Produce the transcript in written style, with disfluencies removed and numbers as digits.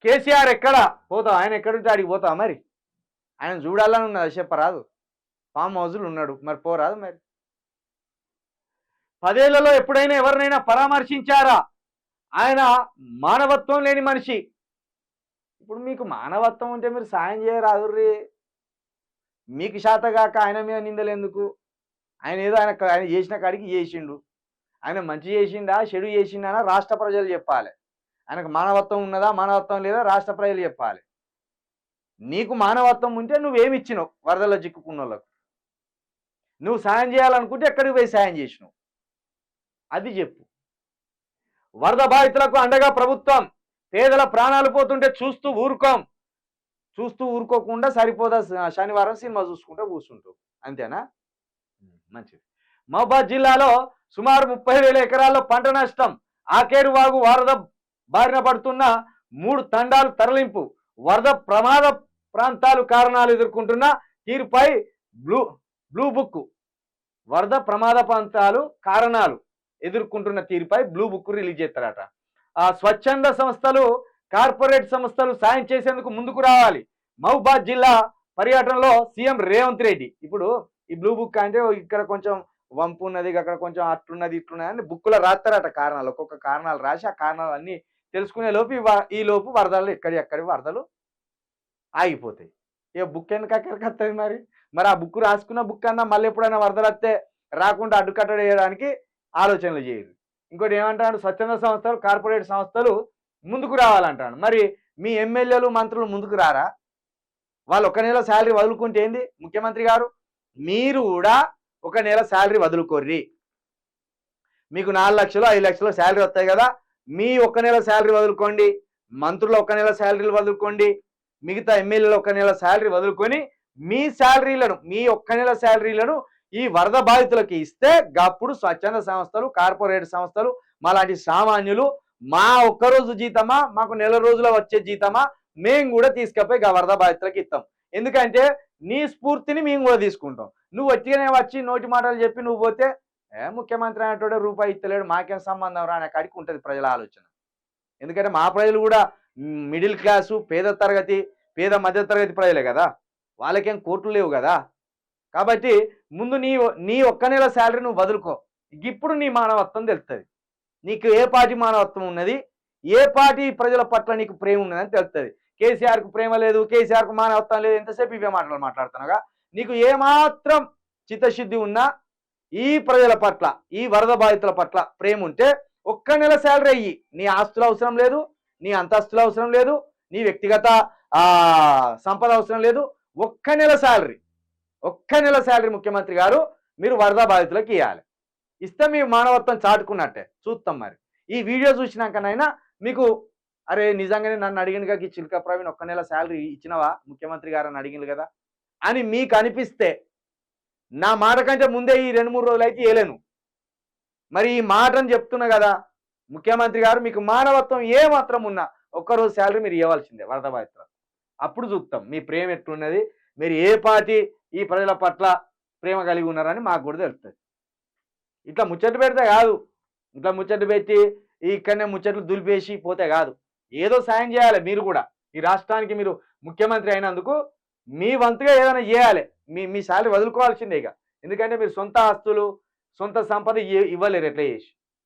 కేసీఆర్ ఎక్కడ పోతావు? ఆయన ఎక్కడుంటే అడిగి పోతావా? మరి ఆయన చూడాలని ఉన్నది, చెప్పరాదు. ఫామ్ హౌజులు ఉన్నాడు, మరి పోరాదు. మరి 10 ఏళ్లలో ఎప్పుడైనా ఎవరినైనా పరామర్శించారా? ఆయన మానవత్వం లేని మనిషి. ఇప్పుడు మీకు మానవత్వం ఉంటే మీరు సాయం చేయరాదుర్రి. మీకు శాతగాక ఆయన మీద నిందలు ఎందుకు? ఆయన ఏదో ఆయన చేసిన కాడికి చేసిండు. ఆయన మంచి చేసిండా చెడు చేసిండా రాష్ట్ర ప్రజలు చెప్పాలి. ఆయనకు మానవత్వం ఉన్నదా మానవత్వం లేదా రాష్ట్ర ప్రజలు చెప్పాలి. నీకు మానవత్వం ఉంటే నువ్వేమిచ్చినావు వరదల్లో చిక్కుకున్న వాళ్ళకు? నువ్వు సాయం చేయాలనుకుంటే ఎక్కడికి పోయి సాయం చేసినావు అది చెప్పు. వరద బాధితులకు అండగా ప్రభుత్వం, పేదల ప్రాణాలు పోతుంటే చూస్తూ ఊరుకోకుండా సరిపోదా శనివారం సినిమా చూసుకుంటూ కూర్చుంటావు, అంతేనా? మంచిది. మహబూబాద్ జిల్లాలో సుమారు 30,000 ఎకరాల్లో పంట నష్టం. ఆకేరు వాగు వరద బారిన పడుతున్న 3 తండాలు తరలింపు. వరద ప్రమాద ప్రాంతాలు కారణాలు ఎదుర్కొంటున్న తీరుపై బ్లూ బుక్. వరద ప్రమాద ప్రాంతాలు కారణాలు ఎదుర్కొంటున్న తీరుపై బ్లూ బుక్ రిలీజ్ చేస్తారట. స్వచ్ఛంద సంస్థలు, కార్పొరేట్ సంస్థలు సాయం చేసేందుకు ముందుకు రావాలి. మహబూబాద్ జిల్లా పర్యటనలో సీఎం రేవంత్ రెడ్డి. ఇప్పుడు ఈ బ్లూ బుక్ అంటే ఇక్కడ కొంచెం వంపు ఉన్నది, అక్కడ కొంచెం అట్లున్నది ఇట్లున్నది అని బుక్కులో రాస్తారట కారణాలు. ఒక్కొక్క కారణాలు రాసి ఆ కారణాలు అన్ని తెలుసుకునే లోపు ఈ లోపు వరదలు ఎక్కడి వరదలు ఆగిపోతాయి. ఇక బుక్ ఎందుకు అక్కడికి వస్తుంది? మరి ఆ బుక్ రాసుకున్న బుక్ అన్నా మళ్ళీ ఎప్పుడైనా వరదలు వస్తే రాకుండా అడ్డుకట్టడి చేయడానికి ఆలోచనలు చేయరు. ఇంకోటి ఏమంటాడు, స్వచ్ఛంద సంస్థలు, కార్పొరేట్ సంస్థలు ముందుకు రావాలంటాడు. మరి మీ ఎమ్మెల్యేలు మంత్రులు ముందుకు రారా? వాళ్ళు 1 నెల శాలరీ వదులుకుంటే ఏంది? ముఖ్యమంత్రి గారు మీరు కూడా 1 నెల శాలరీ వదులుకోర్రి. మీకు 4 లక్షలు 5 లక్షలు శాలరీ వస్తాయి కదా, మీ 1 నెల శాలరీ వదులుకోండి. మంత్రులు 1 నెల శాలరీలు వదులుకోండి. మిగతా ఎమ్మెల్యేలు 1 నెల శాలరీ వదులుకొని మీ శాలరీలను, మీ 1 నెల శాలరీలను ఈ వరద బాధితులకి ఇస్తే అప్పుడు స్వచ్ఛంద సంస్థలు, కార్పొరేట్ సంస్థలు, మాలాంటి సామాన్యులు మా 1 రోజు జీతమా, మాకు నెల రోజుల వచ్చే జీతమా మేము కూడా తీసుకపోయి వరద బాధితులకి ఇస్తాం. ఎందుకంటే నీ స్ఫూర్తిని మేము కూడా తీసుకుంటాం. నువ్వు వచ్చిగానే వచ్చి నోటి మాటలు చెప్పి నువ్వు పోతే ముఖ్యమంత్రి అనేటోడే రూపాయి ఇస్తలేడు, మాకేం సంబంధం రా అనే కాడికి ఉంటుంది ప్రజల ఆలోచన. ఎందుకంటే మా ప్రజలు కూడా మిడిల్ క్లాసు, పేద మధ్య తరగతి ప్రజలే కదా, వాళ్ళకేం కోట్లు లేవు కదా. కాబట్టి ముందు నీ 1 నెల శాలరీ నువ్వు వదులుకో. ఇప్పుడు నీ మానవత్వం తెలుస్తుంది. నీకు ఏ పార్టీ మానవత్వం ఉన్నది, ఏ పార్టీ ప్రజల పట్ల నీకు ప్రేమ ఉన్నదని తెలుస్తుంది. కేసీఆర్కు ప్రేమ లేదు, కేసీఆర్కు మానవత్వం లేదు, ఎంతసేపు ఇవే మాటలు మాట్లాడుతున్నాగా. నీకు ఏమాత్రం చిత్తశుద్ధి ఉన్నా ఈ ప్రజల పట్ల, ఈ వరద బాధితుల పట్ల ప్రేమ ఉంటే 1 నెల శాలరీ అయ్యి. నీ ఆస్తులు అవసరం లేదు, నీ అంతస్తులు అవసరం లేదు, నీ వ్యక్తిగత సంపద అవసరం లేదు. 1 నెల శాలరీ, 1 నెల శాలరీ ముఖ్యమంత్రి గారు మీరు వరద బాధితులకు ఇవ్వాలి. ఇస్తే మీ మానవత్వం చాటుకున్నట్టే చూస్తాం. మరి ఈ వీడియో చూసినాకనైనా మీకు అరే నిజంగానే నన్ను అడిగినగా చిల్కా ప్రవీణ్ 1 నెల శాలరీ ఇచ్చినవా ముఖ్యమంత్రి గారు అని అడిగింది కదా అని మీకు అనిపిస్తే, నా మాట కంటే ముందే ఈ 2-3 రోజులు అయితే వేయలేను. మరి ఈ మాటను చెప్తున్నా కదా, ముఖ్యమంత్రి గారు మీకు మానవత్వం ఏ మాత్రం ఉన్నా 1 రోజు శాలరీ మీరు ఇవ్వాల్సిందే వరద బాధితులు. అప్పుడు చూస్తాం మీ ప్రేమ ఎట్లున్నది, మీరు ఏ పార్టీ ఈ ప్రజల పట్ల ప్రేమ కలిగి ఉన్నారని మాకు కూడా తెలుస్తుంది. ఇట్లా ముచ్చట్లు పెడితే కాదు, ఇట్లా ముచ్చట్లు పెట్టి ఇక్కడనే ముచ్చట్లు దులిపేసి పోతే కాదు. ఏదో సాయం చేయాలి. మీరు కూడా ఈ రాష్ట్రానికి మీరు ముఖ్యమంత్రి అయినందుకు మీ వంతుగా ఏదైనా చేయాలి. మీ శాలరీ వదులుకోవాల్సిందే ఇక. ఎందుకంటే మీరు సొంత ఆస్తులు, సొంత సంపద ఇవ్వలేరు ఎట్లా చేసి.